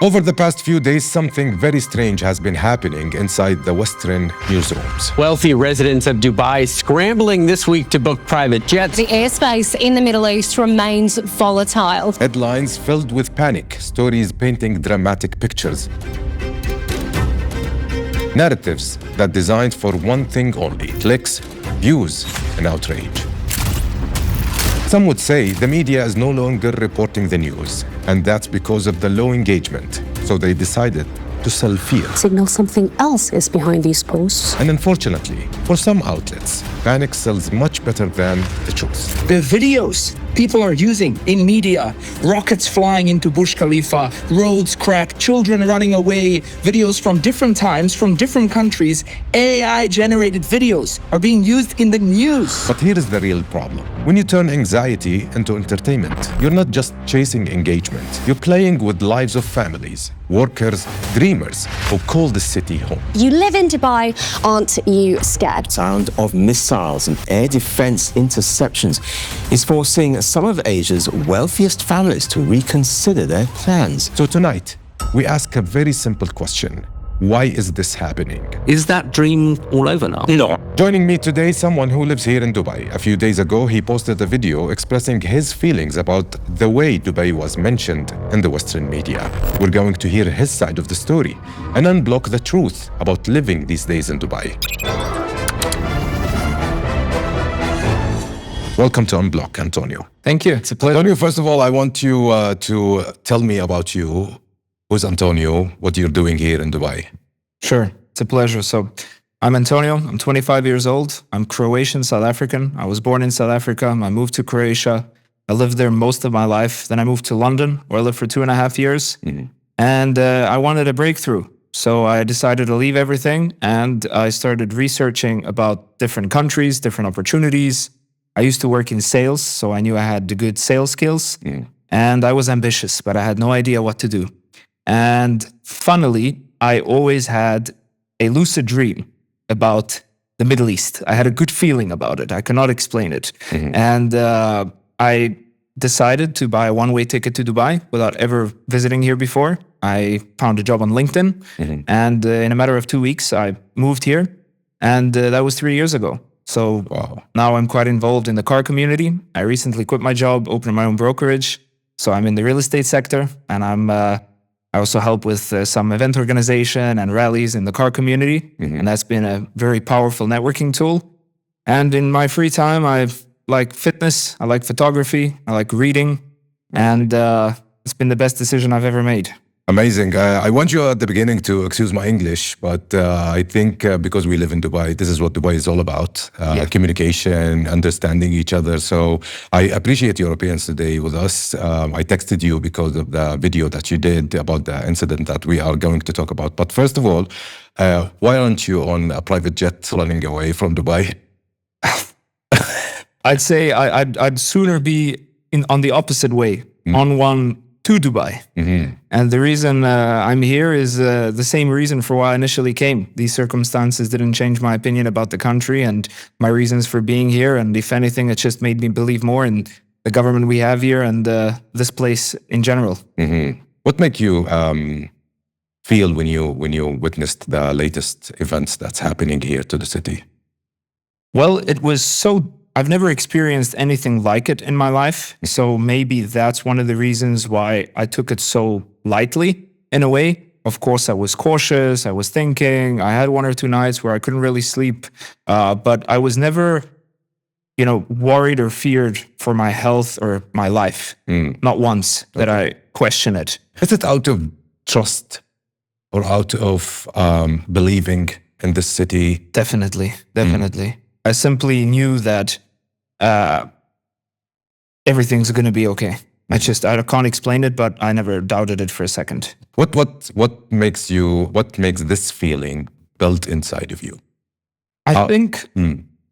Over the past few days, something very strange has been happening inside the Western newsrooms. Wealthy residents of Dubai scrambling this week to book private jets. The airspace in the Middle East remains volatile. Headlines filled with panic, stories painting dramatic pictures. Narratives that designed for one thing only: clicks, views, and outrage. Some would say the media is no longer reporting the news, and that's because of the low engagement. So they decided to sell fear. Signal something else is behind these posts. And unfortunately, for some outlets, panic sells much better than the truth. The videos people are using in media, rockets flying into Burj Khalifa, roads cracked, children running away, videos from different times, from different countries, AI-generated videos are being used in the news. But here is the real problem. When you turn anxiety into entertainment, you're not just chasing engagement. You're playing with lives of families, workers, dreamers who call the city home. You live in Dubai, aren't you scared? Sound of missiles and air defense interceptions is forcing some of Asia's wealthiest families to reconsider their plans. So tonight, we ask a very simple question. Why is this happening? Is that dream all over now? No. Joining me today, someone who lives here in Dubai. A few days ago, he posted a video expressing his feelings about the way Dubai was mentioned in the Western media. We're going to hear his side of the story and unblock the truth about living these days in Dubai. Welcome to Unblock, Antonio. Thank you. It's a pleasure. Antonio, first of all, I want you to tell me about you. Who's Antonio? What you're doing here in Dubai? Sure. It's a pleasure. So I'm Antonio. I'm 25 years old. I'm Croatian, South African. I was born in South Africa. I moved to Croatia. I lived there most of my life. Then I moved to London, where I lived for 2.5 years. Mm-hmm. And I wanted a breakthrough. So I decided to leave everything. And I started researching about different countries, different opportunities. I used to work in sales, so I knew I had the good sales skills. Mm. And I was ambitious, but I had no idea what to do. And funnily, I always had a lucid dream about the Middle East. I had a good feeling about it. I cannot explain it. Mm-hmm. And I decided to buy a one-way ticket to Dubai without ever visiting here before. I found a job on LinkedIn. Mm-hmm. And in a matter of 2 weeks, I moved here. And that was 3 years ago. So Now I'm quite involved in the car community. I recently quit my job, opened my own brokerage. So I'm in the real estate sector. And I also help with some event organization and rallies in the car community. Mm-hmm. And that's been a very powerful networking tool. And in my free time, I like fitness, I like photography, I like reading. And it's been the best decision I've ever made. Amazing. I want you at the beginning to excuse my English, but I think because we live in Dubai, this is what Dubai is all about. Communication, understanding each other. So I appreciate your appearance today with us. I texted you because of the video that you did about the incident that we are going to talk about. But first of all, why aren't you on a private jet running away from Dubai? I'd say I'd sooner be on the opposite way, on one to Dubai. Mm-hmm. And the reason I'm here is the same reason for why I initially came. These circumstances didn't change my opinion about the country and my reasons for being here. And if anything, it just made me believe more in the government we have here and this place in general. Mm-hmm. What made you feel when you witnessed the latest events that's happening here to the city? Well, it was I've never experienced anything like it in my life. So maybe that's one of the reasons why I took it so lightly in a way. Of course, I was cautious. I was thinking. I had 1 or 2 nights where I couldn't really sleep. But I was never, worried or feared for my health or my life. Not once that I question it. Is it out of trust or out of believing in this city? Definitely. I simply knew that everything's going to be okay. I can't explain it, but I never doubted it for a second. What makes this feeling built inside of you? I think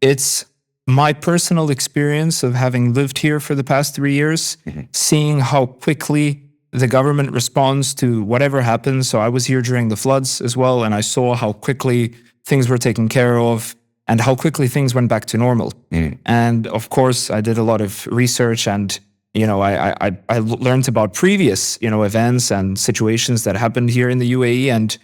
it's my personal experience of having lived here for the past 3 years, seeing how quickly the government responds to whatever happens. So I was here during the floods as well, and I saw how quickly things were taken care of and how quickly things went back to normal. And of course, I did a lot of research and I learned about previous, events and situations that happened here in the UAE, and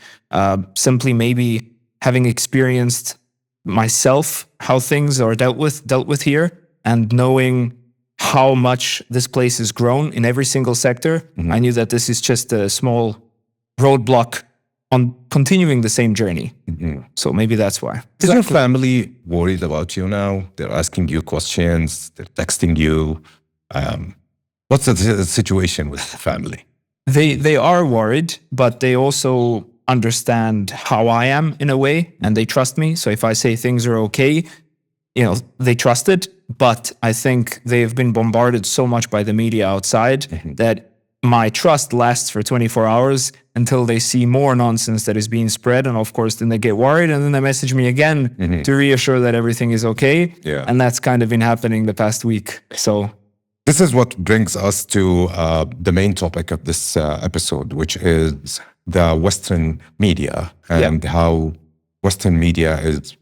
simply maybe having experienced myself how things are dealt with here, and knowing how much this place has grown in every single sector, I knew that this is just a small roadblock on continuing the same journey. So maybe that's why. Is your family worried about you now? They're asking you questions, they're texting you. What's the situation with the family? They are worried, but they also understand how I am in a way, and they trust me. So if I say things are okay, they trust it. But I think they've been bombarded so much by the media outside that my trust lasts for 24 hours until they see more nonsense that is being spread. And of course, then they get worried, and then they message me again to reassure that everything is okay. Yeah. And that's kind of been happening the past week. So this is what brings us to the main topic of this episode, which is the Western media and how Western media is,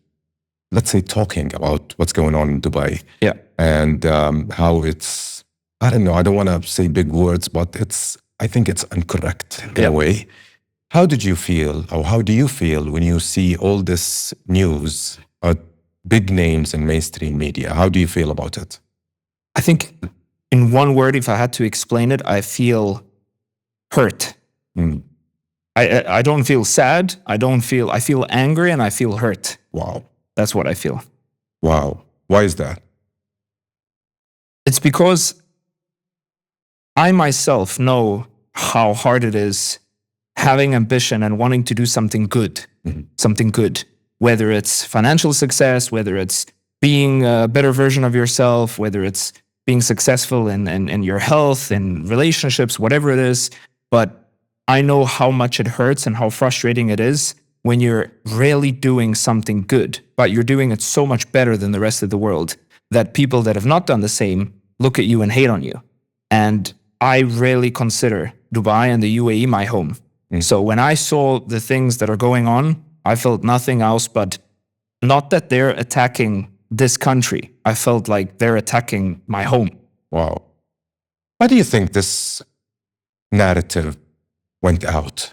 let's say, talking about what's going on in Dubai. Yeah. And how it's, I don't know, I don't want to say big words, but I think it's incorrect in a way. How did you feel, or how do you feel when you see all this news, big names in mainstream media? How do you feel about it? I think in one word, if I had to explain it, I feel hurt. I don't feel sad. I feel angry, and I feel hurt. Wow. That's what I feel. Wow. Why is that? It's because I myself know how hard it is having ambition and wanting to do something good, whether it's financial success, whether it's being a better version of yourself, whether it's being successful in your health, in relationships, whatever it is. But I know how much it hurts and how frustrating it is when you're really doing something good, but you're doing it so much better than the rest of the world that people that have not done the same look at you and hate on you. And I rarely consider Dubai and the UAE my home. So when I saw the things that are going on, I felt nothing else but not that they're attacking this country. I felt like they're attacking my home. Wow. Why do you think this narrative went out?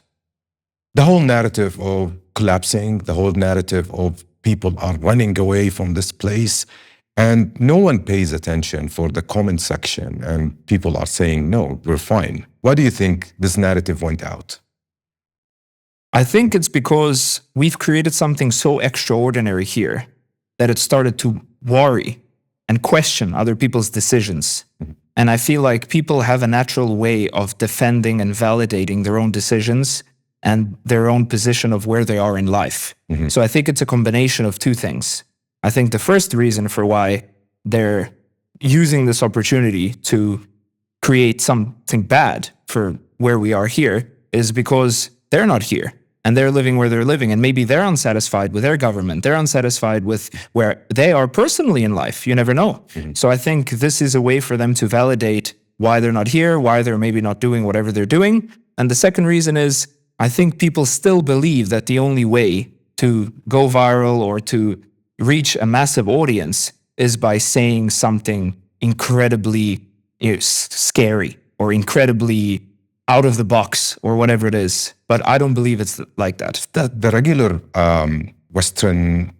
The whole narrative of collapsing, the whole narrative of people are running away from this place, and no one pays attention for the comment section, and people are saying, no, we're fine. Why do you think this narrative went out? I think it's because we've created something so extraordinary here that it started to worry and question other people's decisions. And I feel like people have a natural way of defending and validating their own decisions and their own position of where they are in life. So I think it's a combination of two things. I think the first reason for why they're using this opportunity to create something bad for where we are here is because they're not here and they're living where they're living, and maybe they're unsatisfied with their government. They're unsatisfied with where they are personally in life. You never know. So I think this is a way for them to validate why they're not here, why they're maybe not doing whatever they're doing. And the second reason is I think people still believe that the only way to go viral or to reach a massive audience is by saying something incredibly scary or incredibly out of the box or whatever it is. But I don't believe it's like that. The regular Western,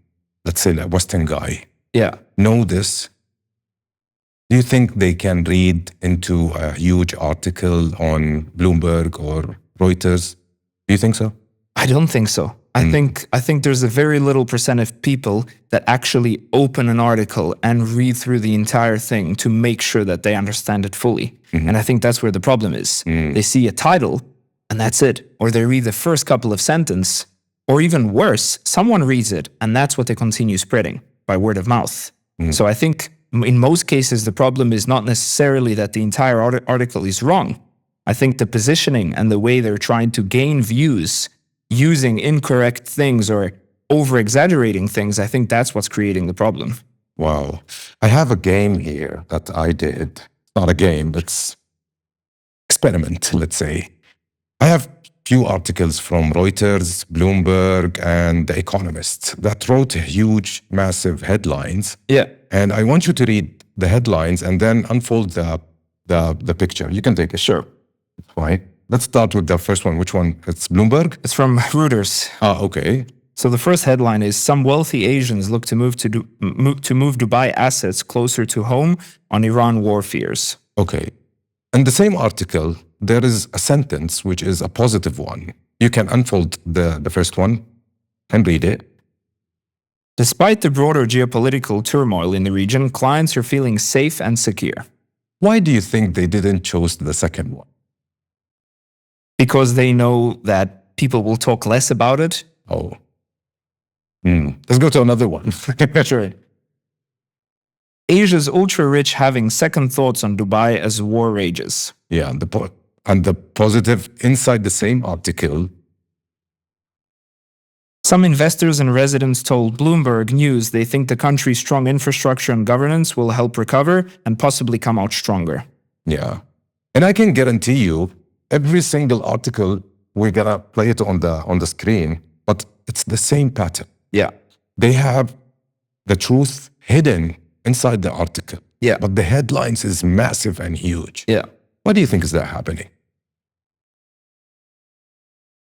let's say the Western guy, know this. Do you think they can read into a huge article on Bloomberg or Reuters? Do you think so? I don't think so. I think there's a very little percent of people that actually open an article and read through the entire thing to make sure that they understand it fully. And I think that's where the problem is. They see a title and that's it. Or they read the first couple of sentences, or even worse, someone reads it and that's what they continue spreading by word of mouth. So I think in most cases, the problem is not necessarily that the entire article is wrong. I think the positioning and the way they're trying to gain views using incorrect things or over-exaggerating things, I think that's what's creating the problem. Wow. I have a game here that I did. It's not a game, it's experiment, let's say. I have few articles from Reuters, Bloomberg, and The Economist that wrote huge, massive headlines. Yeah. And I want you to read the headlines and then unfold the the picture. You can take it. Sure. Fine. Let's start with the first one. Which one? It's Bloomberg? It's from Reuters. Okay. So the first headline is: Some wealthy Asians look to move Dubai assets closer to home on Iran war fears. Okay. In the same article, there is a sentence which is a positive one. You can unfold the first one and read it. Despite the broader geopolitical turmoil in the region, clients are feeling safe and secure. Why do you think they didn't choose the second one? Because they know that people will talk less about it. Oh. Let's go to another one. Sure. Asia's ultra-rich having second thoughts on Dubai as war rages. Yeah, and the positive inside the same article. Some investors and residents told Bloomberg News they think the country's strong infrastructure and governance will help recover and possibly come out stronger. Yeah. And I can guarantee you, every single article, we're gonna play it on the screen, but it's the same pattern. Yeah. They have the truth hidden inside the article. Yeah. But the headlines is massive and huge. Yeah. Why do you think is that happening?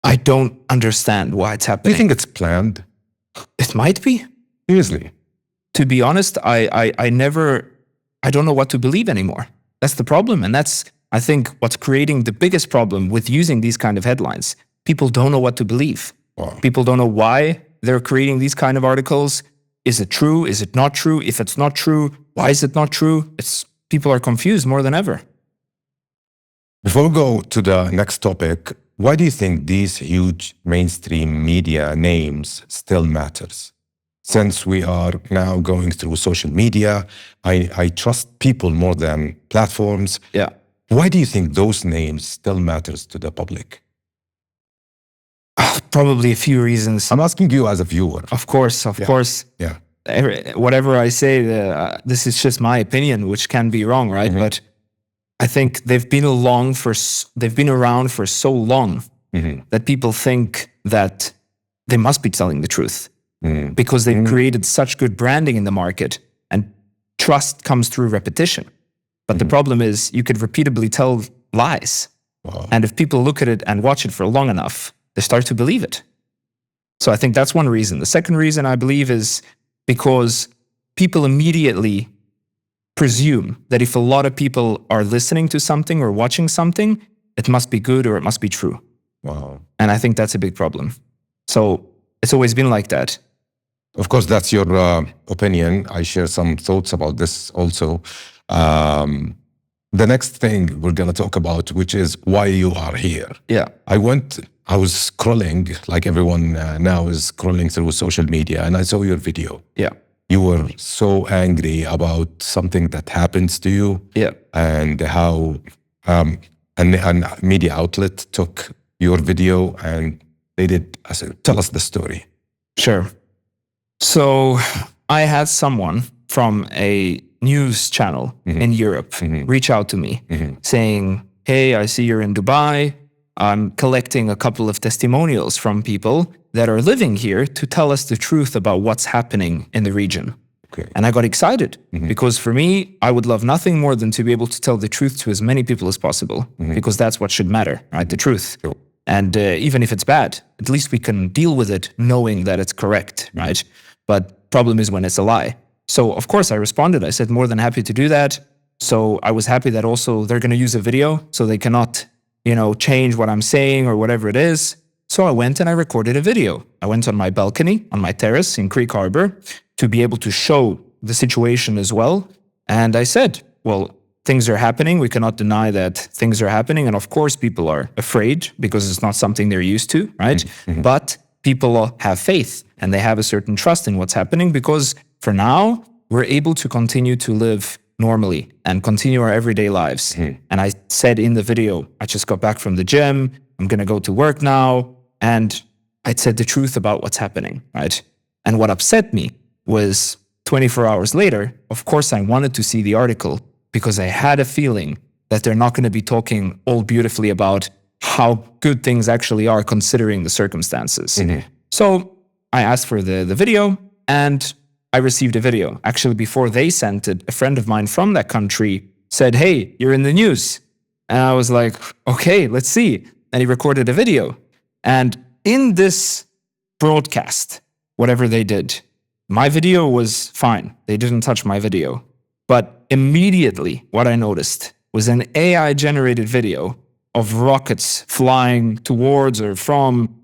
I don't understand why it's Do happening. you think it's planned? It might be. Seriously? To be honest, I don't know what to believe anymore. That's the problem. And that's, I think, what's creating the biggest problem with using these kind of headlines. People don't know what to believe. Wow. People don't know why they're creating these kind of articles. Is it true? Is it not true? If it's not true, why is it not true? People are confused more than ever. Before we go to the next topic, why do you think these huge mainstream media names still matters? Since we are now going through social media, I trust people more than platforms. Yeah. Why do you think those names still matters to the public? Probably a few reasons. I'm asking you as a viewer. Of course. Yeah. Whatever I say, this is just my opinion, which can be wrong, right? Mm-hmm. But I think they've been around for so long that people think that they must be telling the truth because they've created such good branding in the market, and trust comes through repetition. But the problem is you could repeatedly tell lies. Wow. And if people look at it and watch it for long enough, they start to believe it. So I think that's one reason. The second reason, I believe, is because people immediately presume that if a lot of people are listening to something or watching something, it must be good or it must be true. Wow. And I think that's a big problem. So it's always been like that. Of course, that's your opinion. I share some thoughts about this also. The next thing we're going to talk about, which is why you are here. Yeah. I was scrolling, like everyone now is scrolling through social media, and I saw your video. Yeah. You were so angry about something that happens to you. Yeah. And how a media outlet took your video and they did. I said, tell us the story. Sure. So I had someone from a news channel in Europe reach out to me saying, hey, I see you're in Dubai. I'm collecting a couple of testimonials from people that are living here to tell us the truth about what's happening in the region. Okay. And I got excited because for me, I would love nothing more than to be able to tell the truth to as many people as possible because that's what should matter, right? The truth. Sure. And even if it's bad, at least we can deal with it knowing that it's correct, right? But problem is when it's a lie. So of course I responded. I said, more than happy to do that. So I was happy that also they're going to use a video so they cannot, change what I'm saying or whatever it is. So I went and I recorded a video. I went on my balcony, on my terrace in Creek Harbor to be able to show the situation as well. And I said, well, things are happening. We cannot deny that things are happening. And of course, people are afraid because it's not something they're used to, right? But people have faith and they have a certain trust in what's happening because for now, we're able to continue to live normally and continue our everyday lives. And I said in the video, I just got back from the gym. I'm going to go to work now. And I said the truth about what's happening, right? And what upset me was 24 hours later, of course, I wanted to see the article because I had a feeling that they're not going to be talking all beautifully about how good things actually are considering the circumstances. So I asked for the video and I received a video. Actually, before they sent it, a friend of mine from that country said, "Hey, you're in the news." And I was like, "Okay, let's see." And he recorded a video. And in this broadcast, whatever they did, my video was fine. They didn't touch my video. But immediately what I noticed was an AI-generated video of rockets flying towards or from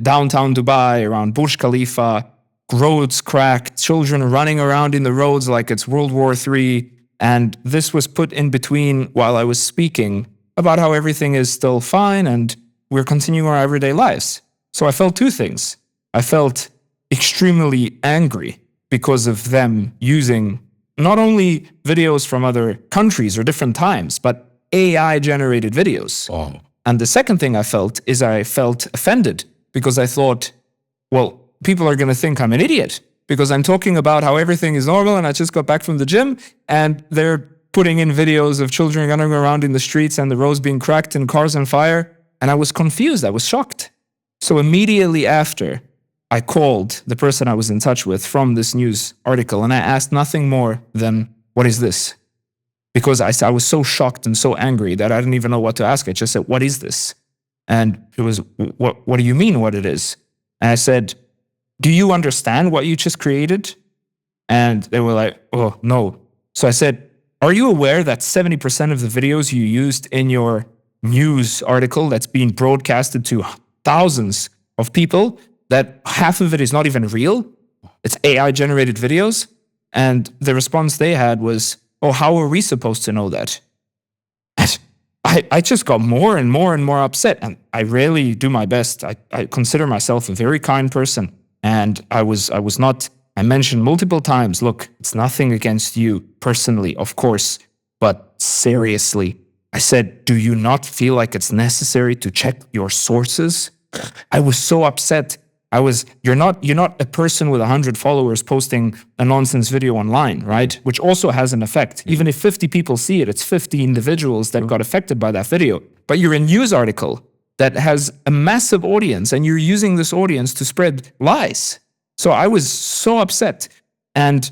downtown Dubai, around Burj Khalifa, roads cracked, children running around in the roads like it's World War III. And this was put in between while I was speaking about how everything is still fine and we're continuing our everyday lives. So I felt two things. I felt extremely angry because of them using not only videos from other countries or different times, but AI-generated videos. Oh. And the second thing I felt is I felt offended because I thought, well, people are going to think I'm an idiot because I'm talking about how everything is normal and I just got back from the gym and they're putting in videos of children running around in the streets and the roads being cracked and cars on fire. And I was confused. I was shocked. So immediately after, I called the person I was in touch with from this news article and I asked nothing more than, what is this? Because I was so shocked and so angry that I didn't even know what to ask. I just said, what is this? And it was, what do you mean what it is? And I said, do you understand what you just created? And they were like, oh, no. So I said, are you aware that 70% of the videos you used in your news article that's being broadcasted to thousands of people, that half of it is not even real? It's AI-generated videos? And the response they had was, oh, how are we supposed to know that? And I just got more and more and more upset. And I rarely do my best. I consider myself a very kind person. And I was not, I mentioned multiple times, look, it's nothing against you personally, of course, but seriously, I said, do you not feel like it's necessary to check your sources? I was so upset. You're not a person with 100 followers posting a nonsense video online, right? Which also has an effect. Even if 50 people see it, it's 50 individuals that got affected by that video. But you're a news article that has a massive audience and you're using this audience to spread lies. So I was so upset. And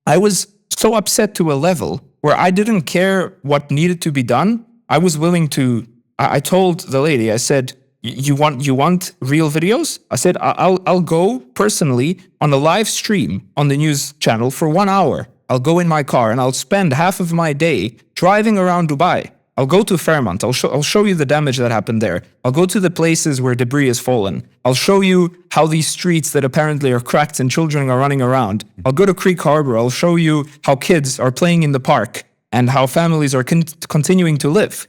I was so upset to a level where I didn't care what needed to be done. I was willing to, I told the lady, I said, you want real videos? I said, I'll go personally on a live stream on the news channel for 1 hour. I'll go in my car and I'll spend half of my day driving around Dubai. I'll go to Fairmont. I'll show you the damage that happened there. I'll go to the places where debris has fallen. I'll show you how these streets that apparently are cracked and children are running around. I'll go to Creek Harbor. I'll show you how kids are playing in the park and how families are continuing to live.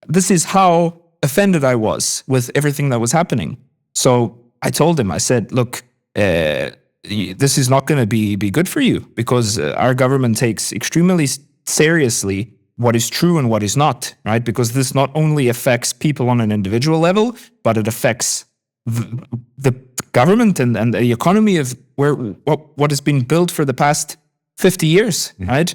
This is how offended I was with everything that was happening. So I told him, I said, look, this is not going to be good for you because our government takes extremely seriously what is true and what is not, right? Because this not only affects people on an individual level, but it affects the government and the economy of what has been built for the past 50 years, right?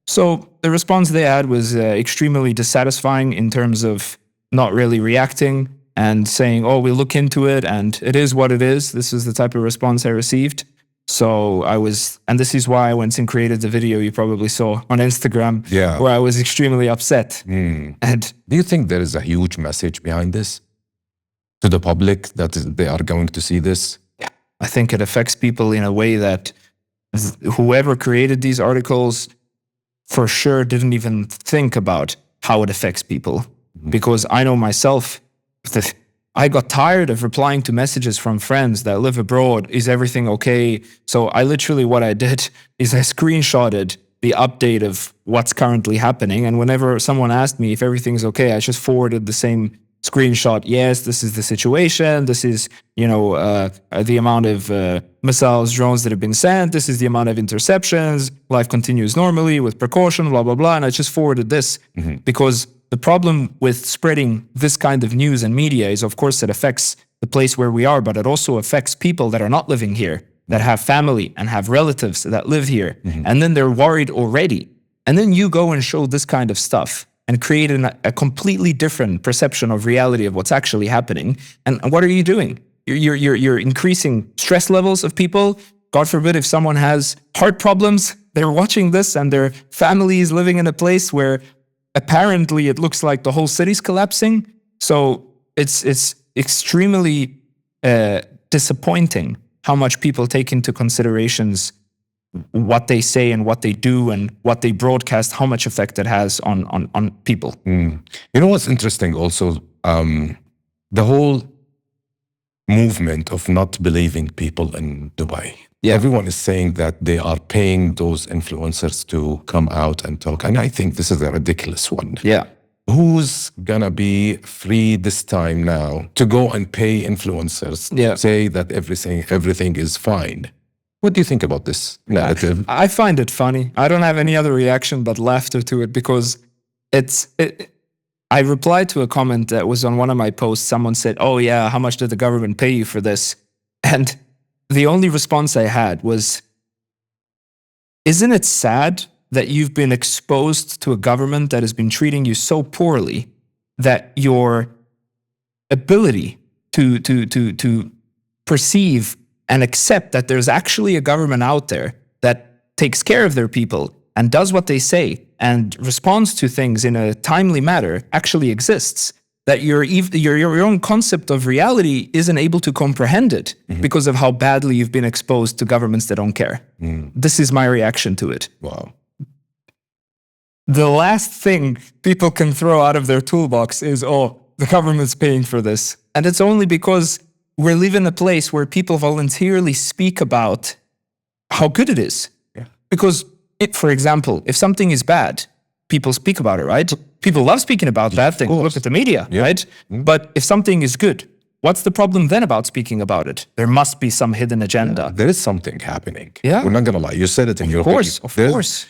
So the response they had was extremely dissatisfying in terms of not really reacting and saying, oh, we'll look into it and it is what it is. This is the type of response I received. So and this is why I went and created the video you probably saw on Instagram, where I was extremely upset. And do you think there is a huge message behind this to the public that they are going to see this? Yeah, I think it affects people in a way that whoever created these articles for sure didn't even think about how it affects people. Because I know myself that I got tired of replying to messages from friends that live abroad. Is everything okay? So what I did is I screenshotted the update of what's currently happening. And whenever someone asked me if everything's okay, I just forwarded the same screenshot. Yes, this is the situation. This is, the amount of missiles, drones that have been sent. This is the amount of interceptions. Life continues normally with precaution, blah, blah, blah. And I just forwarded this because the problem with spreading this kind of news and media is, of course, it affects the place where we are, but it also affects people that are not living here, that have family and have relatives that live here. And then they're worried already. And then you go and show this kind of stuff and create a completely different perception of reality of what's actually happening. And what are you doing? You're increasing stress levels of people. God forbid if someone has heart problems, they're watching this and their family is living in a place where apparently it looks like the whole city's collapsing. So it's extremely disappointing how much people take into considerations what they say and what they do and what they broadcast, how much effect it has on people. You know what's interesting also? The whole movement of not believing people in Dubai. Yeah. Everyone is saying that they are paying those influencers to come out and talk. And I think this is a ridiculous one. Yeah. Who's gonna be free this time now to go and pay influencers to say that everything is fine? What do you think about this narrative? I find it funny. I don't have any other reaction but laughter to it, because I replied to a comment that was on one of my posts. Someone said, "Oh yeah, how much did the government pay you for this?" And the only response I had was, "Isn't it sad that you've been exposed to a government that has been treating you so poorly that your ability to perceive and accept that there's actually a government out there that takes care of their people and does what they say and responds to things in a timely manner actually exists, that your own concept of reality isn't able to comprehend it because of how badly you've been exposed to governments that don't care." This is my reaction to it. Wow. The last thing people can throw out of their toolbox is, "Oh, the government's paying for this." And it's only because we live in a place where people voluntarily speak about how good it is. Yeah. Because, for example, if something is bad, people speak about it, right? People love speaking about bad things. Look at the media, right? But if something is good, what's the problem then about speaking about it? There must be some hidden agenda. There is something happening. Yeah. We're not gonna lie. You said it in your Of video. course.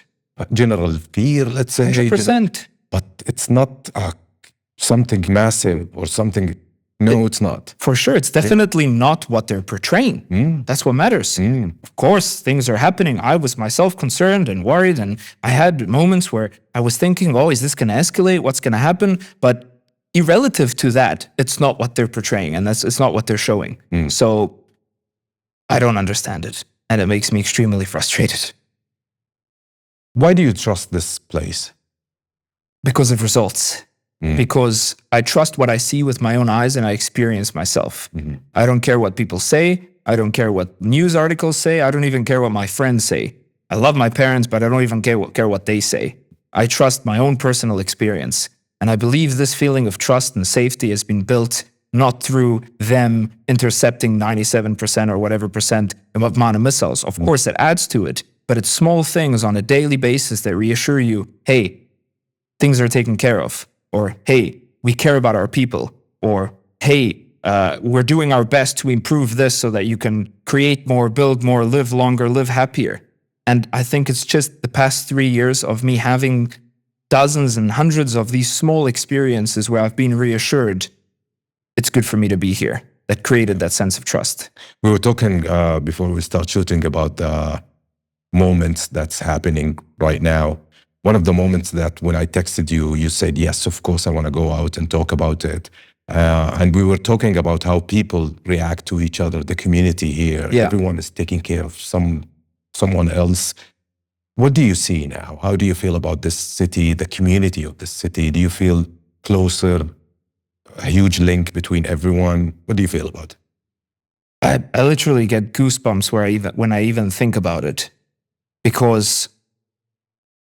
General fear, let's say. 100%. But it's not something massive or something. No, it's not. For sure, it's definitely not what they're portraying. That's what matters. Of course, things are happening. I was myself concerned and worried, and I had moments where I was thinking, "Oh, is this going to escalate? What's going to happen?" But irrelative to that, it's not what they're portraying, and it's not what they're showing. So I don't understand it, and it makes me extremely frustrated. Why do you trust this place? Because of results. Because I trust what I see with my own eyes and I experience myself. I don't care what people say. I don't care what news articles say. I don't even care what my friends say. I love my parents, but I don't even care what they say. I trust my own personal experience. And I believe this feeling of trust and safety has been built not through them intercepting 97% or whatever percent of amount of missiles. Of course, it adds to it, but it's small things on a daily basis that reassure you, hey, things are taken care of. Or, hey, we care about our people. Or, hey, we're doing our best to improve this so that you can create more, build more, live longer, live happier. And I think it's just the past 3 years of me having dozens and hundreds of these small experiences where I've been reassured it's good for me to be here, that created that sense of trust. We were talking before we start shooting about the moments that's happening right now. One of the moments that when I texted you, you said, yes, of course, I want to go out and talk about it. And we were talking about how people react to each other, the community here. Yeah. Everyone is taking care of someone else. What do you see now? How do you feel about this city, the community of this city? Do you feel closer, a huge link between everyone? What do you feel about it? I literally get goosebumps when I even think about it. Because,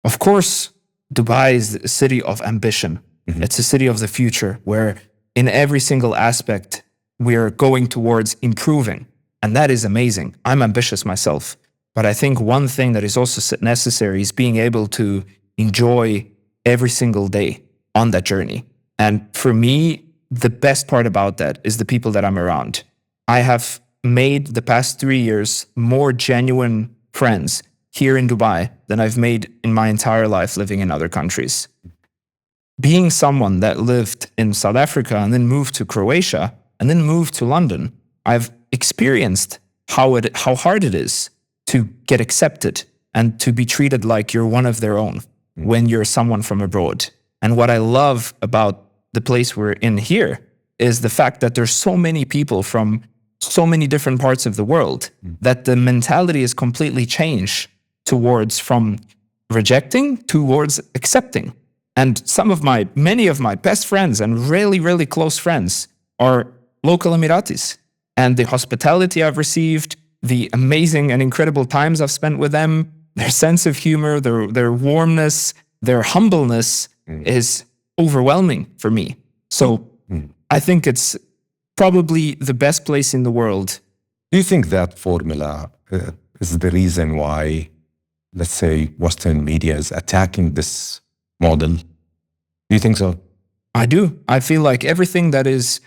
of course, Dubai is a city of ambition. It's a city of the future where in every single aspect, we're going towards improving. And that is amazing. I'm ambitious myself. But I think one thing that is also necessary is being able to enjoy every single day on that journey. And for me, the best part about that is the people that I'm around. I have made the past 3 years more genuine friends here in Dubai than I've made in my entire life living in other countries. Being someone that lived in South Africa and then moved to Croatia and then moved to London, I've experienced how hard it is to get accepted and to be treated like you're one of their own when you're someone from abroad. And what I love about the place we're in here is the fact that there's so many people from so many different parts of the world that the mentality is completely changed from rejecting towards accepting. And many of my best friends and really, really close friends are local Emiratis. And the hospitality I've received, the amazing and incredible times I've spent with them, their sense of humor, their warmness, their humbleness is overwhelming for me. So I think it's probably the best place in the world. Do you think that formula is the reason why, let's say, Western media is attacking this model? Do you think so? I do. I feel like everything that is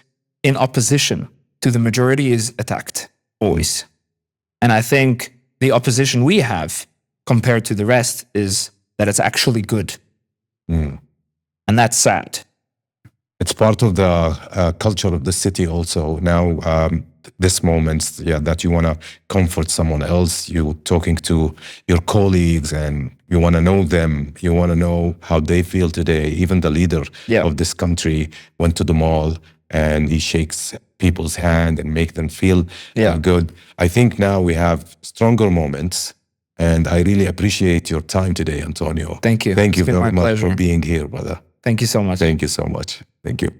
in opposition to the majority is attacked, always. And I think the opposition we have compared to the rest is that it's actually good. And that's sad. It's part of the culture of the city also. Now, this moment, that you want to comfort someone else, you're talking to your colleagues and you want to know them. You want to know how they feel today. Even the leader of this country went to the mall and he shakes people's hand and make them feel good. I think now we have stronger moments. And I really appreciate your time today, Antonio. Thank you. Thank you very much pleasure. for being here, brother. Thank you so much. Thank you so much. Thank you.